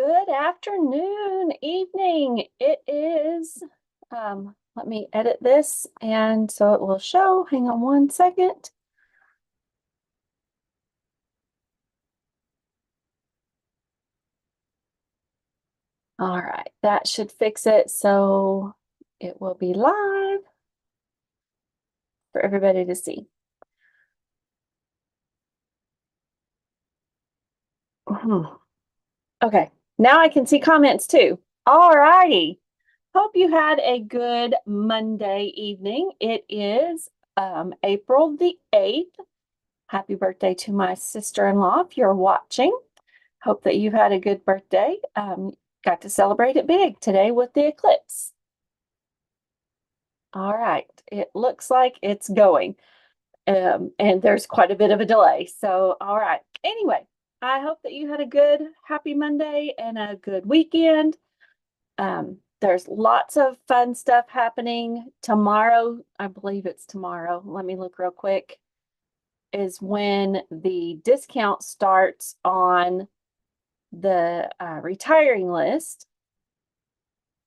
Good afternoon, evening. It is, let me edit this and so it will show. Hang on one second. All right, that should fix it. So it will be live for everybody to see. Okay, now I can see comments too. All righty. Hope you had a good Monday evening. It is April the 8th. Happy birthday to my sister-in-law if you're watching. Hope that you've had a good birthday. Got to celebrate it big today with the eclipse. All right, it looks like it's going. And there's quite a bit of a delay. So, all right. Anyway, I hope that you had a good, happy Monday and a good weekend. There's lots of fun stuff happening tomorrow. I believe it's tomorrow. Let me look real quick. Is when the discount starts on the retiring list.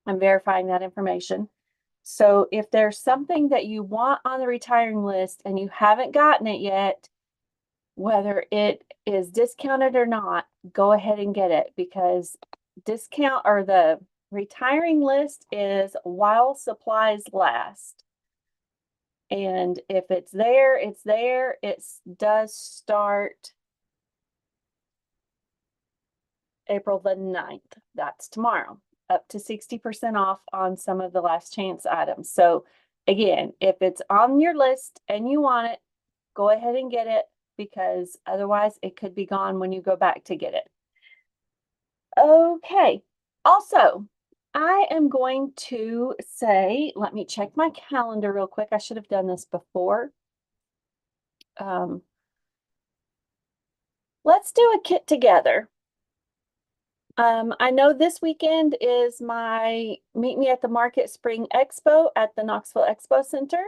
I'm verifying that information. So if there's something that you want on the retiring list and you haven't gotten it yet, whether it is discounted or not, go ahead and get it, because discount or the retiring list is while supplies last. And if it's there, it's there. It does start April the 9th. That's tomorrow. Up to 60% off on some of the last chance items. So again, if it's on your list and you want it, go ahead and get it, because otherwise it could be gone when you go back to get it. Okay. Also, I am going to say, let me check my calendar real quick. I should have done this before. Let's do a kit together. I know this weekend is my Meet Me at the Market Spring Expo at the Knoxville Expo Center.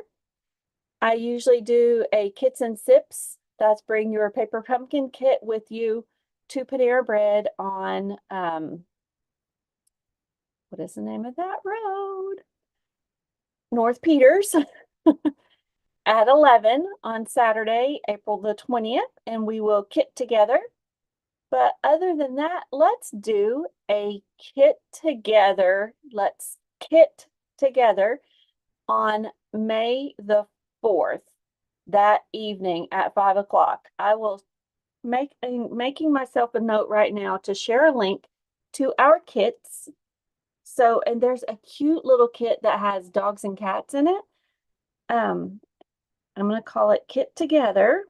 I usually do a Kits and Sips. That's bring your paper pumpkin kit with you to Panera Bread on, what is the name of that road? North Peters at 11 on Saturday, April the 20th, and we will kit together. But other than that, let's do a kit together. Let's kit together on May the 4th, that evening at 5 o'clock. I will making myself a note right now to share a link to our kits. So, and there's a cute little kit that has dogs and cats in it. I'm going to call it Kit Together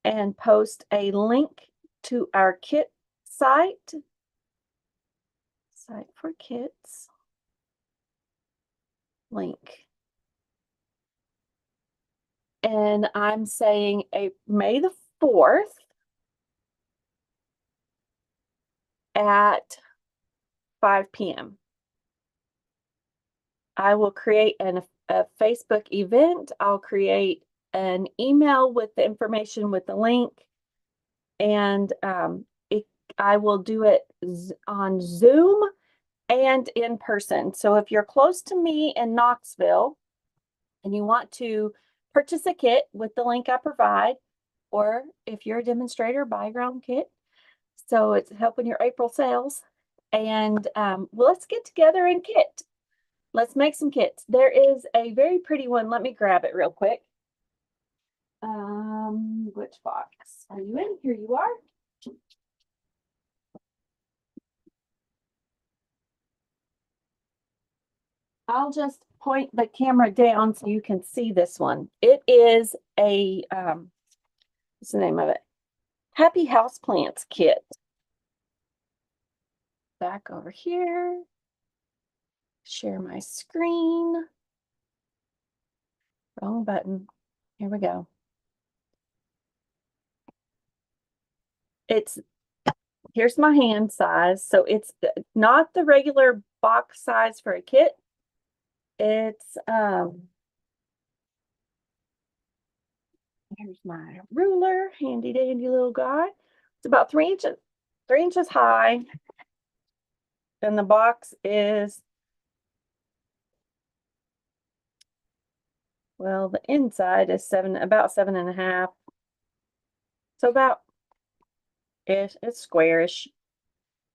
and post a link to our kit site for kits link. And I'm saying May the 4th at 5 p.m. I will create a Facebook event. I'll create an email with the information with the link, and I will do it on Zoom and in person. So if you're close to me in Knoxville and you want to purchase a kit with the link I provide, or if you're a demonstrator, buy your own kit. So it's helping your April sales. And well, let's get together and kit. Let's make some kits. There is a very pretty one. Let me grab it real quick. Which box are you in? Here you are. I'll just point the camera down so you can see this one. It is a, what's the name of it? Happy Houseplants Kit. Back over here. Share my screen. Wrong button. Here we go. Here's my hand size. So it's not the regular box size for a kit. It's, here's my ruler, handy dandy little guy. It's about 3 inches. 3 inches high. And the box is, well, the inside is about 7.5. So about ish, it's squarish.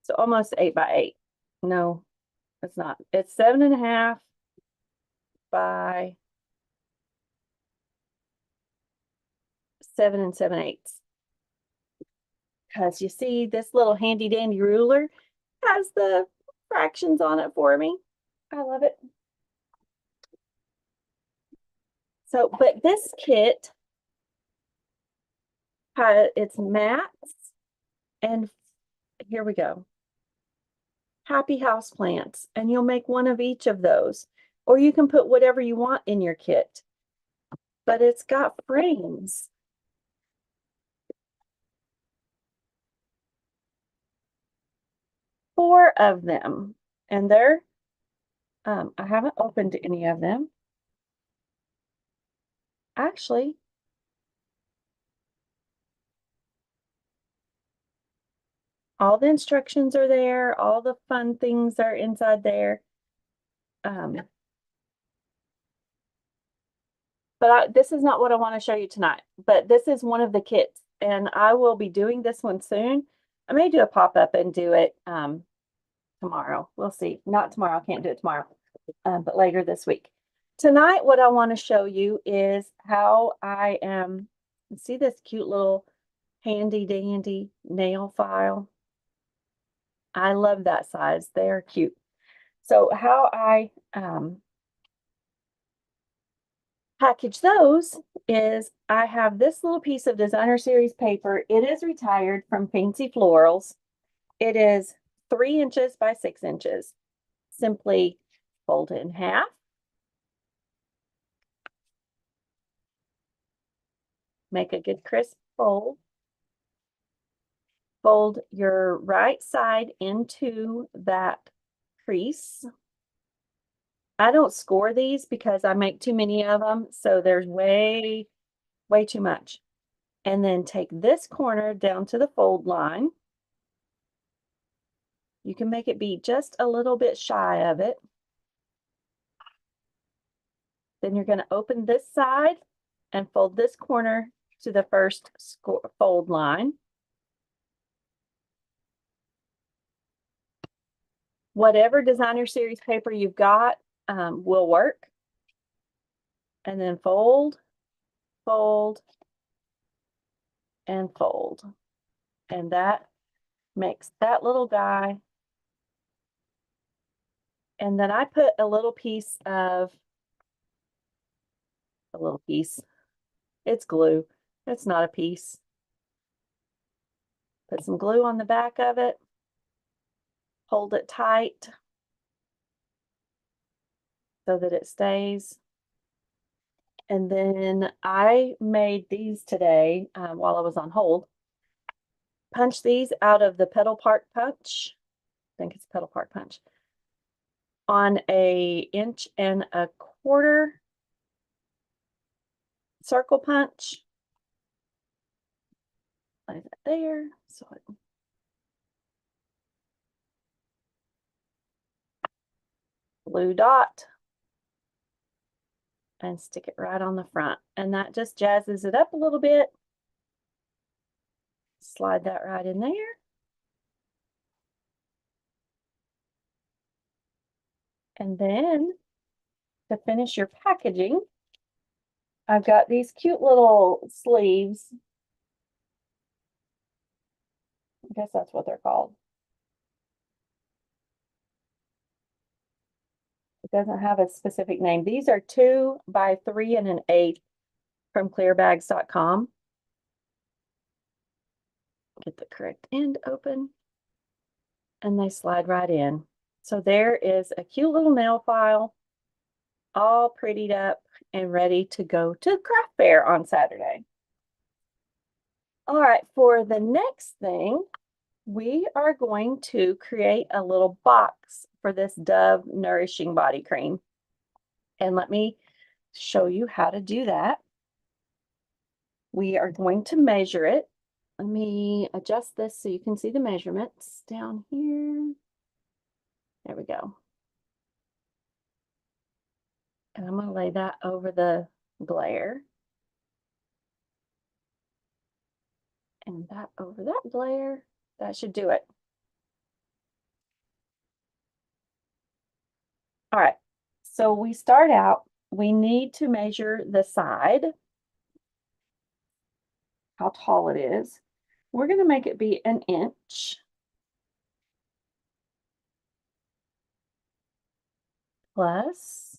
So almost 8 by 8. No, it's not. It's 7.5 by 7 7/8. Because you see, this little handy dandy ruler has the fractions on it for me. I love it. So, but this kit has its mats, and here we go. Happy house plants, and you'll make one of each of those, or you can put whatever you want in your kit. But it's got frames. Four of them, and they're I haven't opened any of them. Actually, all the instructions are there, all the fun things are inside there. But this is not what I want to show you tonight, but this is one of the kits, and I will be doing this one soon. I may do a pop-up and do it tomorrow. We'll see. Not tomorrow, I can't do it tomorrow, but later this week. Tonight, what I want to show you is how I am, see this cute little handy dandy nail file? I love that size. They're cute. So how I package those is I have this little piece of designer series paper. It is retired from Fancy Florals. It is 3 inches by 6 inches. Simply fold it in half. Make a good crisp fold. Fold your right side into that crease. I don't score these because I make too many of them, so there's way too much. And then take this corner down to the fold line. You can make it be just a little bit shy of it. Then you're going to open this side and fold this corner to the first fold line. Whatever designer series paper you've got will work. And then fold, fold, and fold. And that makes that little guy. And then I put a little piece. It's glue. It's not a piece. Put some glue on the back of it. Hold it tight so that it stays. And then I made these today while I was on hold. Punch these out of the Pedal Park punch. I think it's Pedal Park punch. On a 1.25 inch circle punch. Like that there. So blue dot. And stick it right on the front. And that just jazzes it up a little bit. Slide that right in there. And then to finish your packaging, I've got these cute little sleeves. I guess that's what they're called. It doesn't have a specific name. These are 2 by 3 1/8 from clearbags.com. Get the correct end open. And they slide right in. So there is a cute little nail file, all prettied up and ready to go to the craft fair on Saturday. All right, for the next thing, we are going to create a little box for this Dove Nourishing Body Cream. And let me show you how to do that. We are going to measure it. let me adjust this so you can see the measurements down here. There we go. And I'm going to lay that over the glare. And that over that glare. That should do it. All right. So we start out, we need to measure the side, how tall it is. We're going to make it be an inch. Plus,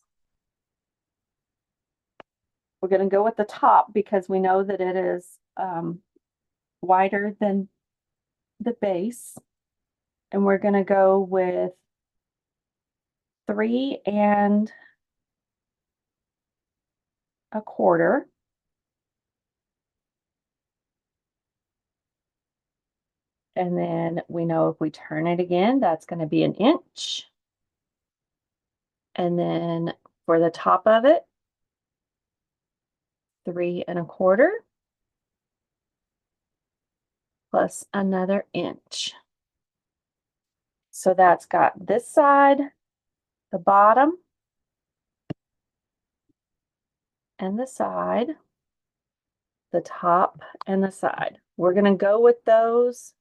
we're going to go with the top because we know that it is wider than the base. And we're going to go with 3 1/4. And then we know if we turn it again, that's going to be an inch. And then for the top of it, 3 1/4 plus another inch. So that's got this side, the bottom, and the side, the top and the side. We're going to go with those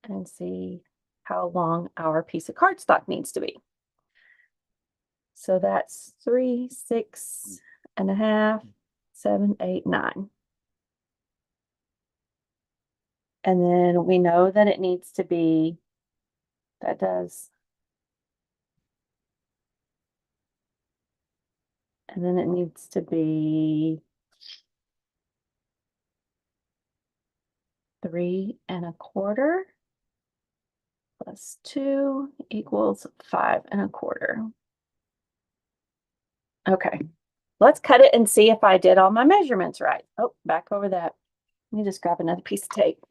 and see how long our piece of cardstock needs to be. So that's 3, 6 1/2, 7, 8, 9. And then we know that it needs to be, that does, and then it needs to be 3 1/4 plus 2 equals 5 1/4. Okay, let's cut it and see if I did all my measurements right. Oh, back over that. Let me just grab another piece of tape.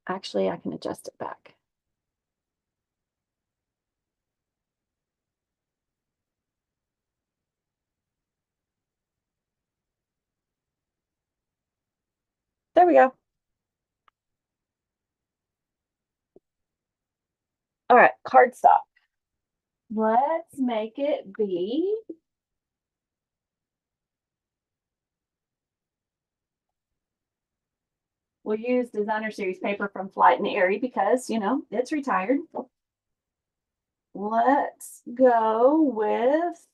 Actually, I can adjust it back. There we go. All right, cardstock. Let's make it be we'll use designer series paper from Flight and Airy because, you know, it's retired. Let's go with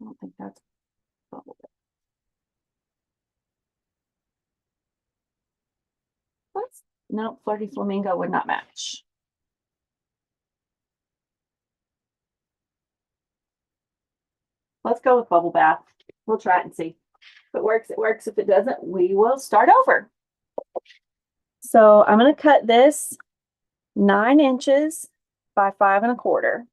I don't think that's bubble. Let's no, Flirty Flamingo would not match. Let's go with Bubble Bath. We'll try it and see. If it works, it works. If it doesn't, we will start over. So I'm going to cut this 9 inches by 5 1/4.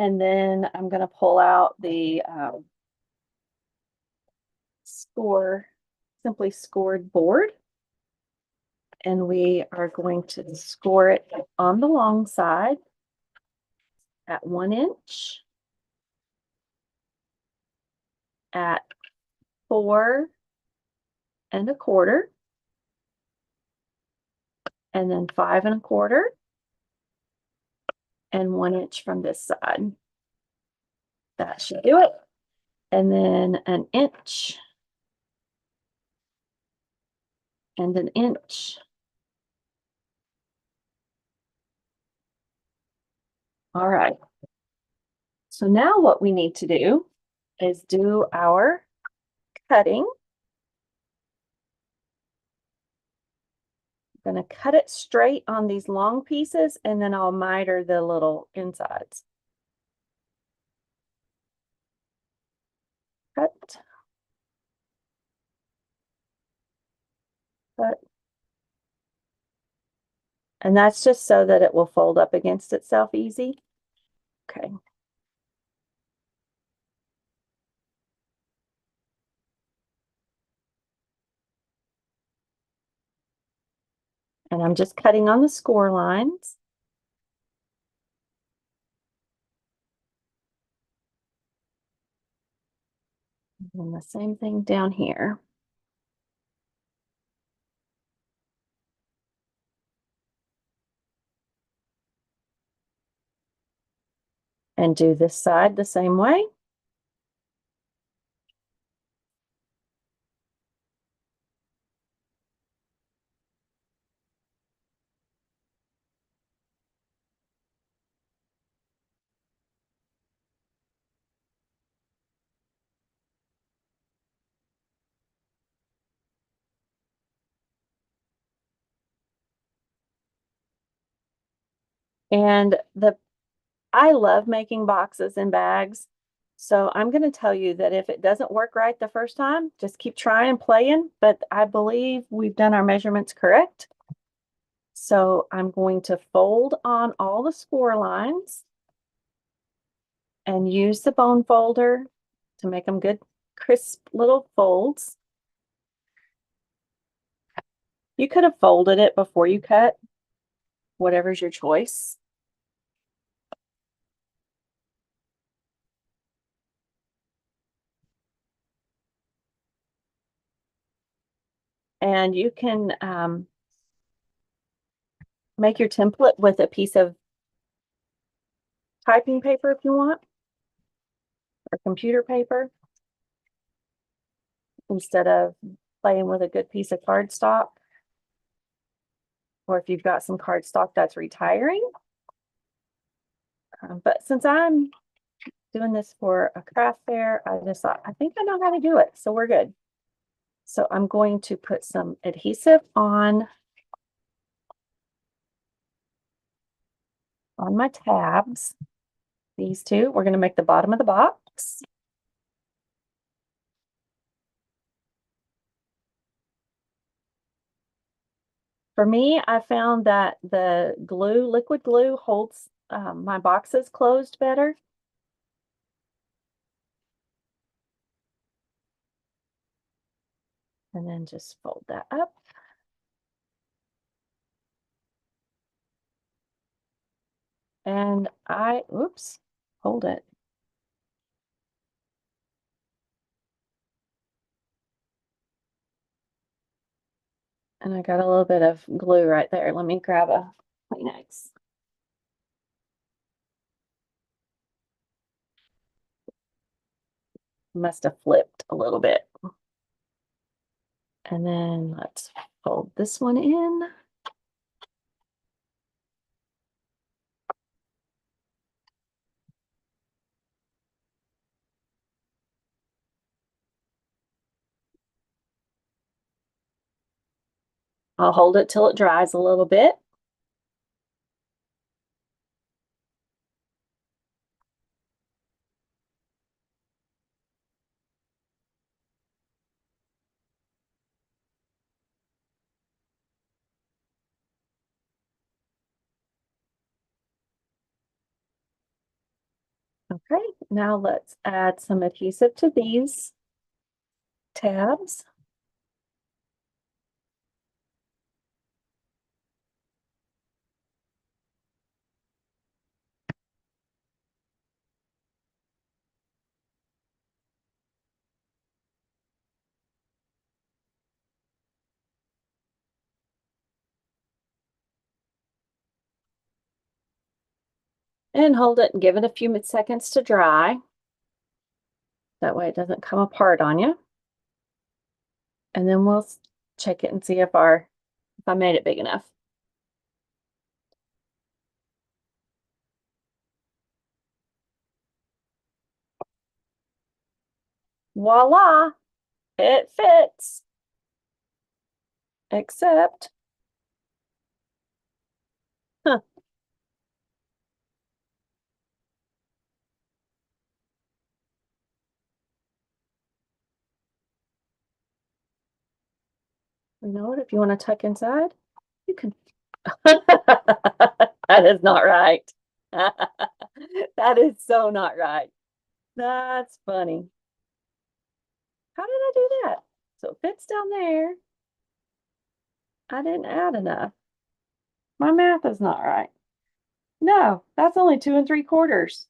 And then I'm going to pull out the simply scored board. And we are going to score it on the long side at 1 inch, at 4 1/4, and then 5 1/4, and 1 inch from this side. That should do it. And then an inch and an inch. All right. So now what we need to do is do our cutting. I'm going to cut it straight on these long pieces and then I'll miter the little insides. Cut. Cut. And that's just so that it will fold up against itself easy. Okay. And I'm just cutting on the score lines. And the same thing down here. And do this side the same way. And I love making boxes and bags. So I'm going to tell you that if it doesn't work right the first time, just keep trying and playing. But I believe we've done our measurements correct. So I'm going to fold on all the score lines and use the bone folder to make them good, crisp little folds. You could have folded it before you cut, whatever's your choice. And you can make your template with a piece of typing paper if you want, or computer paper, instead of playing with a good piece of cardstock. Or if you've got some cardstock that's retiring. But since I'm doing this for a craft fair, I just thought, I think I know how to do it. So we're good. So I'm going to put some adhesive on my tabs. These two, we're going to make the bottom of the box. For me, I found that the glue, liquid glue, holds my boxes closed better. And then just fold that up. And oops, hold it. And I got a little bit of glue right there. Let me grab a Kleenex. Must have flipped a little bit. And then let's fold this one in. I'll hold it till it dries a little bit. Okay, now let's add some adhesive to these tabs. And hold it and give it a few seconds to dry. That way it doesn't come apart on you. And then we'll check it and see if I made it big enough. Voila, it fits. Except, huh, you know what? If you want to tuck inside, you can. That is not right. That is so not right. That's funny. How did I do that? So it fits down there. I didn't add enough. My math is not right. No, that's only 2 3/4.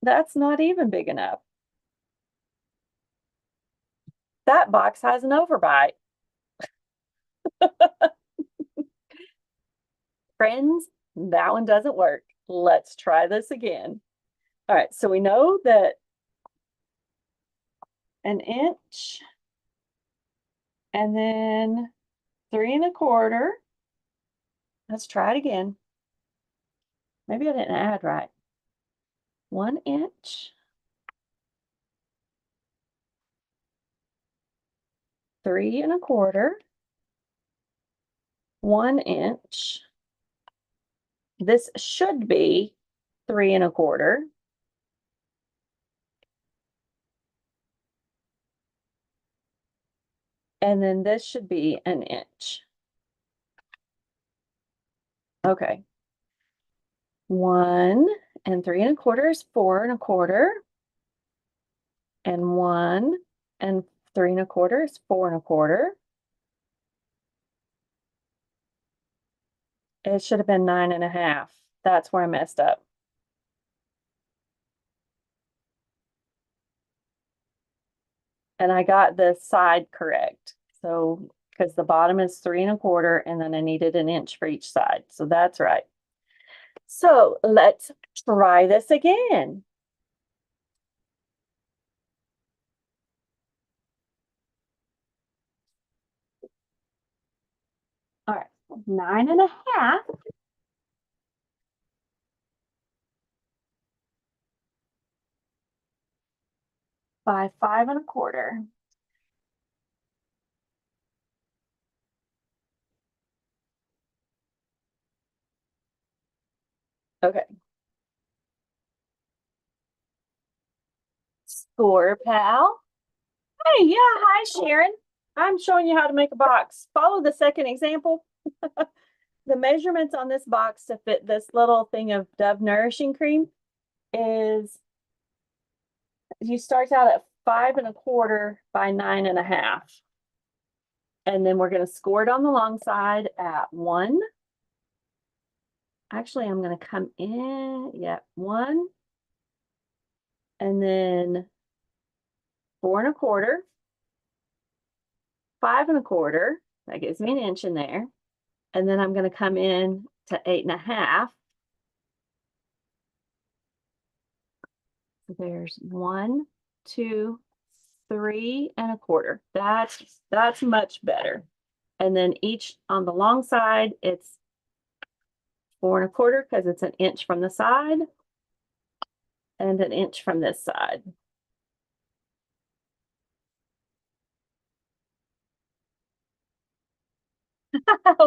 That's not even big enough. That box has an overbite. Friends, that one doesn't work. Let's try this again. All right, so we know that an inch and then 3 1/4. Let's try it again. Maybe I didn't add right. 1 inch, 3 1/4, 1 inch. This should be 3 1/4. And then this should be an inch. Okay. 1 and 3 1/4 is 4 1/4. And 1 and 3 1/4 is 4 1/4. It should have been 9 1/2. That's where I messed up. And I got the side correct. So, because the bottom is 3 1/4, and then I needed an inch for each side. So that's right. So let's try this again. All right, 9 1/2 by 5 1/4. Okay. Score, pal. Hey, yeah, hi, Sharon. I'm showing you how to make a box. Follow the second example. The measurements on this box to fit this little thing of Dove Nourishing Cream is, you start out at 5 1/4 by 9 1/2. And then we're going to score it on the long side at 1. Actually, I'm going to come in, yeah, 1. And then 4 1/4, 5 1/4. That gives me an inch in there. And then I'm going to come in to 8 1/2. So there's 1, 2, 3 1/4. That's much better. And then each on the long side, it's 4 1/4 because it's an inch from the side and an inch from this side.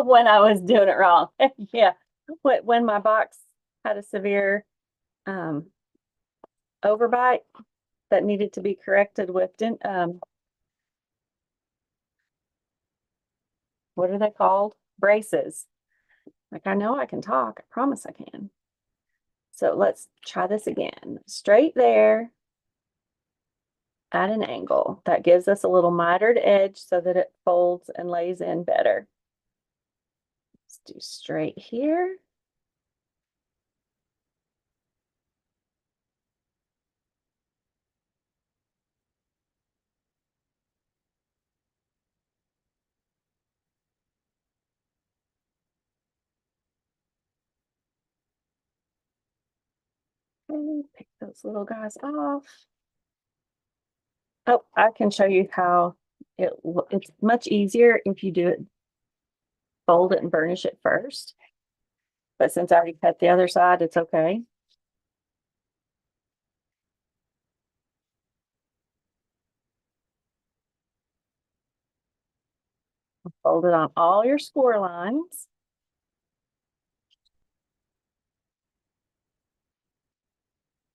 When I was doing it wrong. Yeah. When my box had a severe overbite that needed to be corrected with what are they called? Braces. Like, I know I can talk. I promise I can. So let's try this again. Straight there at an angle. That gives us a little mitered edge so that it folds and lays in better. Let's do straight here. Okay, pick those little guys off. Oh, I can show you how it's much easier if you do it, fold it and burnish it first. But since I already cut the other side, it's okay. Fold it on all your score lines.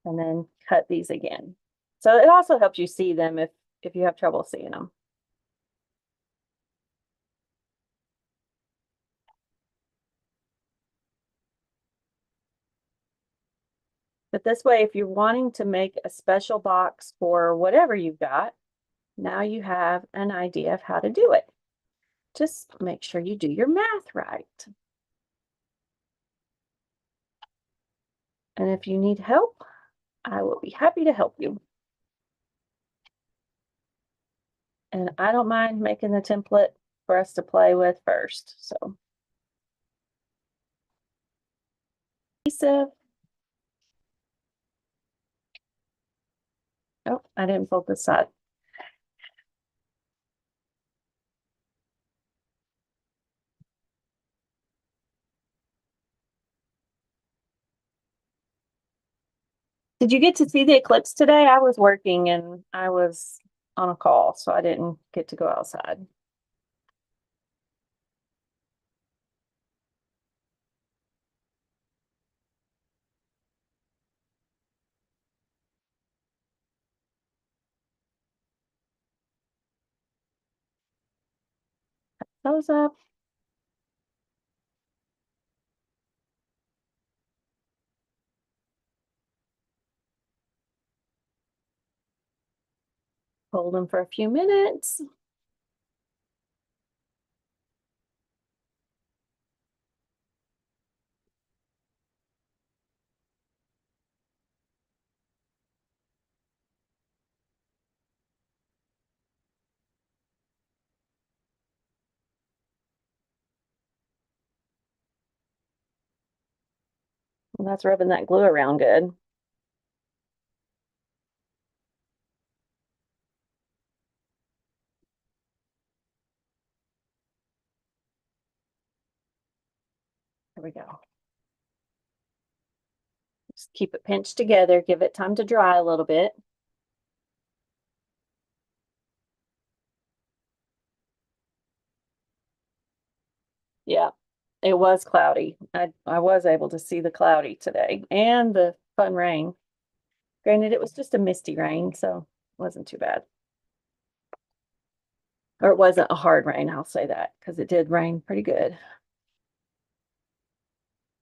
And then cut these again. So it also helps you see them if if you have trouble seeing them. But this way, if you're wanting to make a special box for whatever you've got, now you have an idea of how to do it. Just make sure you do your math right. And if you need help, I will be happy to help you. And I don't mind making the template for us to play with first. So, adhesive. Oh, I didn't fold this side. Did you get to see the eclipse today? I was working and I was on a call, so I didn't get to go outside. Those up. Hold them for a few minutes. And that's rubbing that glue around good. There we go. Just keep it pinched together, give it time to dry a little bit. Yeah, it was cloudy. I was able to see the cloudy today and the fun rain. Granted, it was just a misty rain, so it wasn't too bad. Or it wasn't a hard rain, I'll say that, because it did rain pretty good.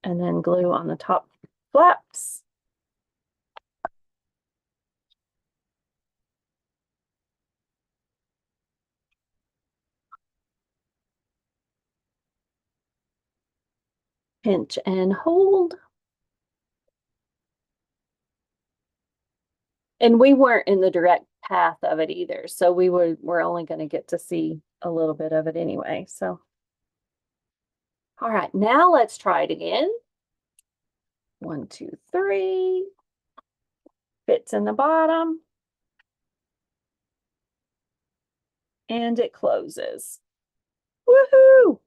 And then glue on the top flaps. Pinch and hold. And we weren't in the direct path of it either, so we're only going to get to see a little bit of it anyway. So, all right, now let's try it again. 1, 2, 3. Fits in the bottom. And it closes. Woohoo!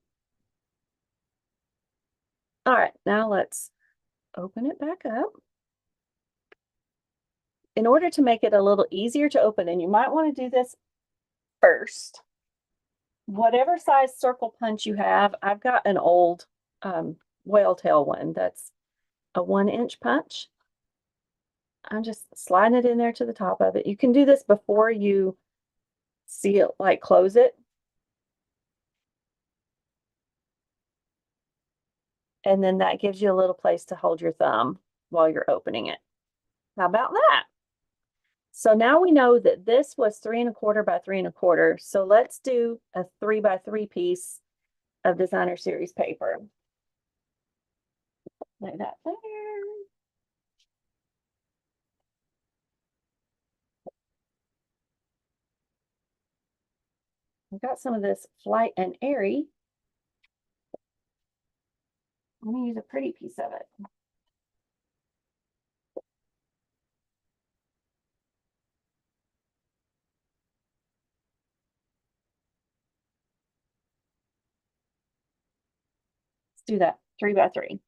All right, now let's open it back up. In order to make it a little easier to open, and you might want to do this first, whatever size circle punch you have, I've got an old whale tail one that's a 1-inch punch. I'm just sliding it in there to the top of it. You can do this before you see it like close it. And then that gives you a little place to hold your thumb while you're opening it. How about that? So now we know that this was 3 1/4 by 3 1/4. So let's do a 3 by 3 piece of designer series paper. Like that there. I've got some of this Flight and Airy. I'm going to use a pretty piece of it. Let's do that 3 by 3.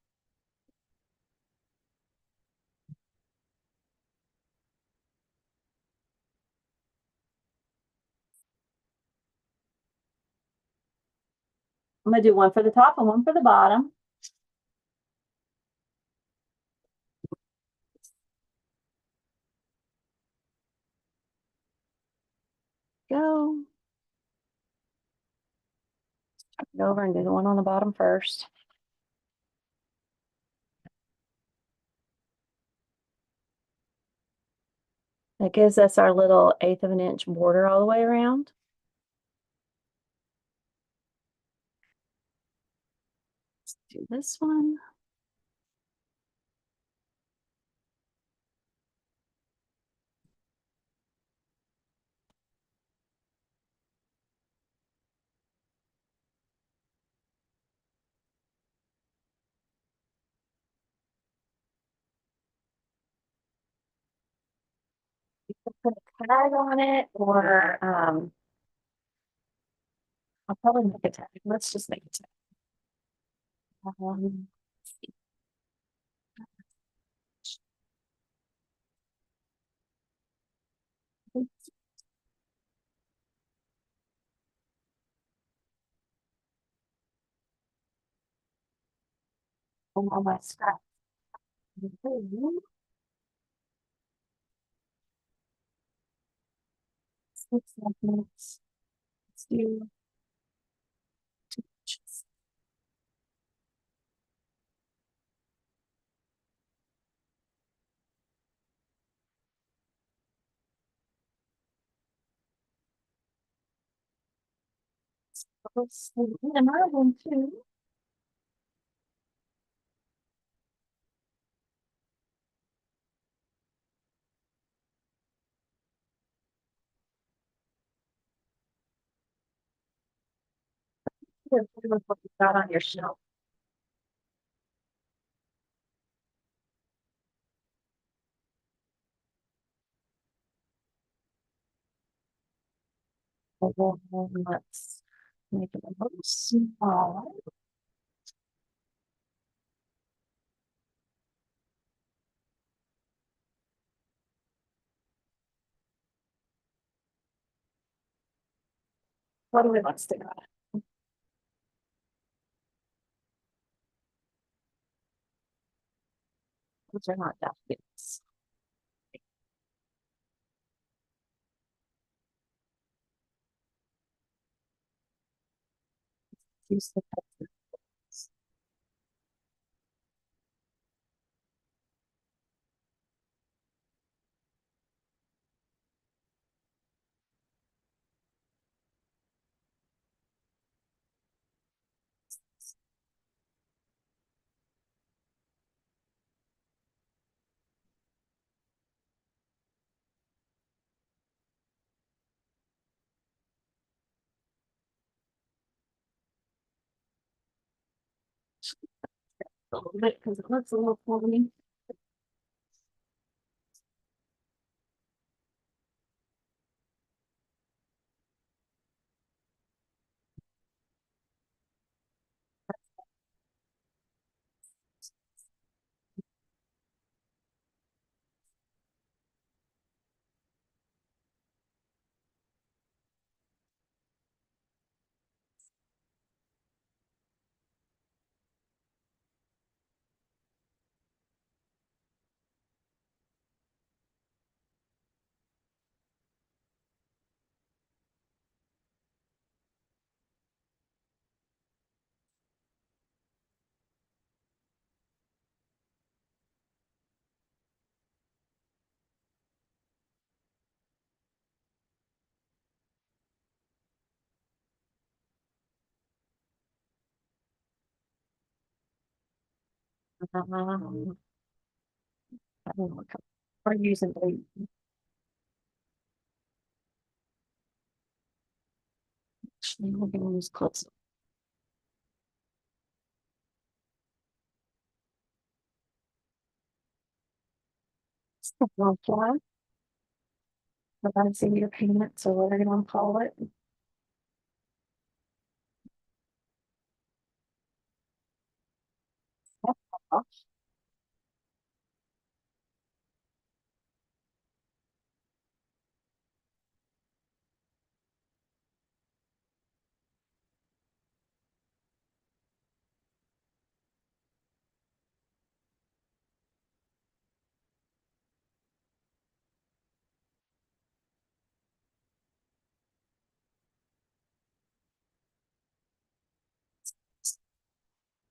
I'm going to do one for the top and one for the bottom. go. Go over and do the one on the bottom first. That gives us our little 1/8 of an inch border all the way around. Let's do this one. You can put a tag on it, or I'll probably make a tag. Let's just make a tag. Let's see. On my scrap. 6 seconds. Let's do 2 inches. Let's do another one too. Here's what you got on your shelf. And then let's make it a little smaller. What do we want to stick on it? Those are not that big. Use the pencils. A little bit because it looks a little funny. I don't know what color we're using. Actually, we're going to use close. Fly. That's in your payment, so what are you going to call it?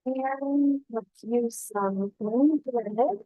And let's use some green thread.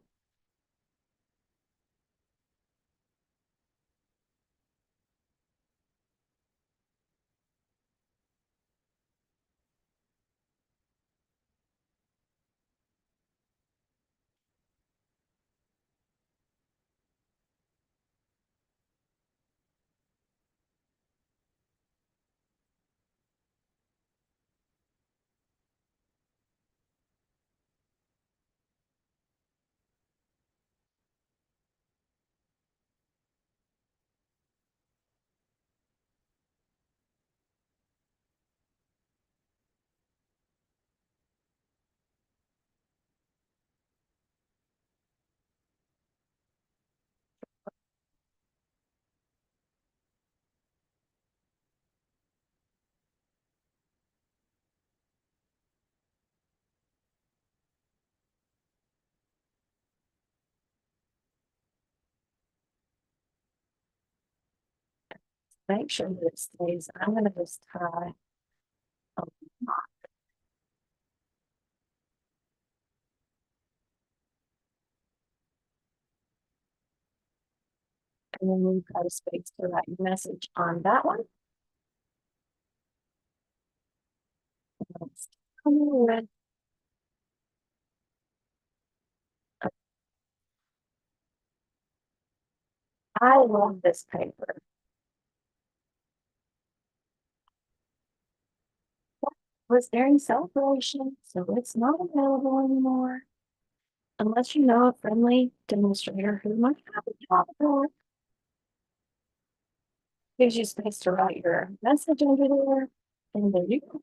Make sure that it stays. I'm going to just tie a knot, and then we've got a space to write your message on that one. Let's come with I love this paper. Was during celebration, so it's not available anymore. Unless you know a friendly demonstrator who might have a job for it. Gives you space to write your message under there. And there you go.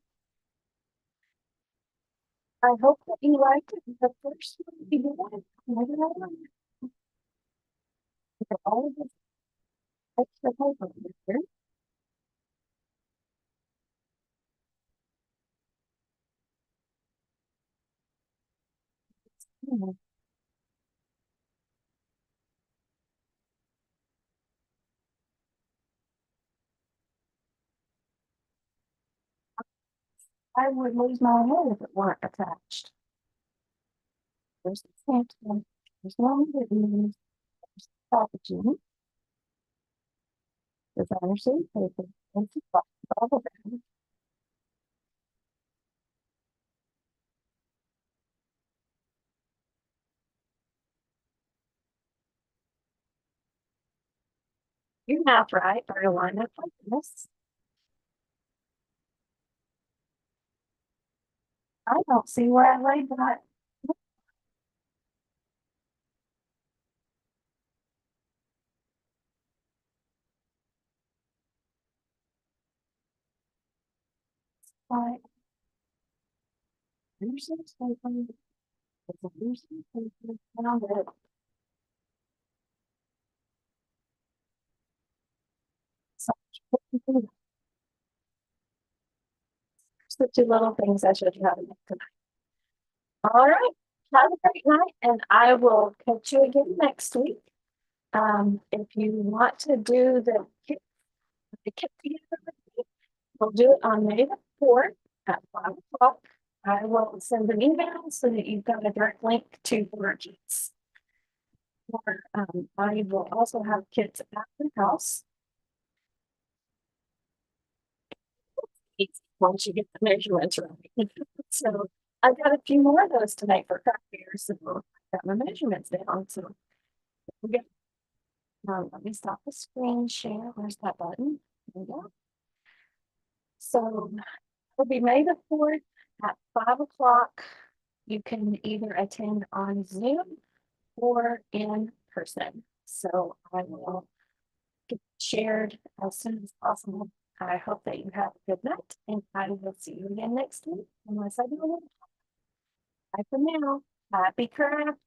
I hope that you liked it. The first one you did, maybe that one. All of this extra paper here. I would lose my head if it weren't attached. There's the stamp. There's one written packaging. Designer seed paper. And some bubble wrap. Your math right are to line up like this. I don't see where I laid that. Right. Anderson's paper. It's Anderson's paper. Found it. The two little things I showed you how to make tonight. All right. Have a great night, and I will catch you again next week. If you want to do the kit together with me, we'll do it on May the 4th at 5 o'clock. I will send an email so that you've got a direct link to the kits. I will also have kits at the house. Once you get the measurements right. So I got a few more of those tonight for craft beer. So I got my measurements down. So we get let me stop the screen share. Where's that button? There we go. So it'll be May the 4th at 5 o'clock. You can either attend on Zoom or in person. So I will get shared as soon as possible. I hope that you have a good night, and I will see you again next week unless I do a little. Bye for now. Happy craft.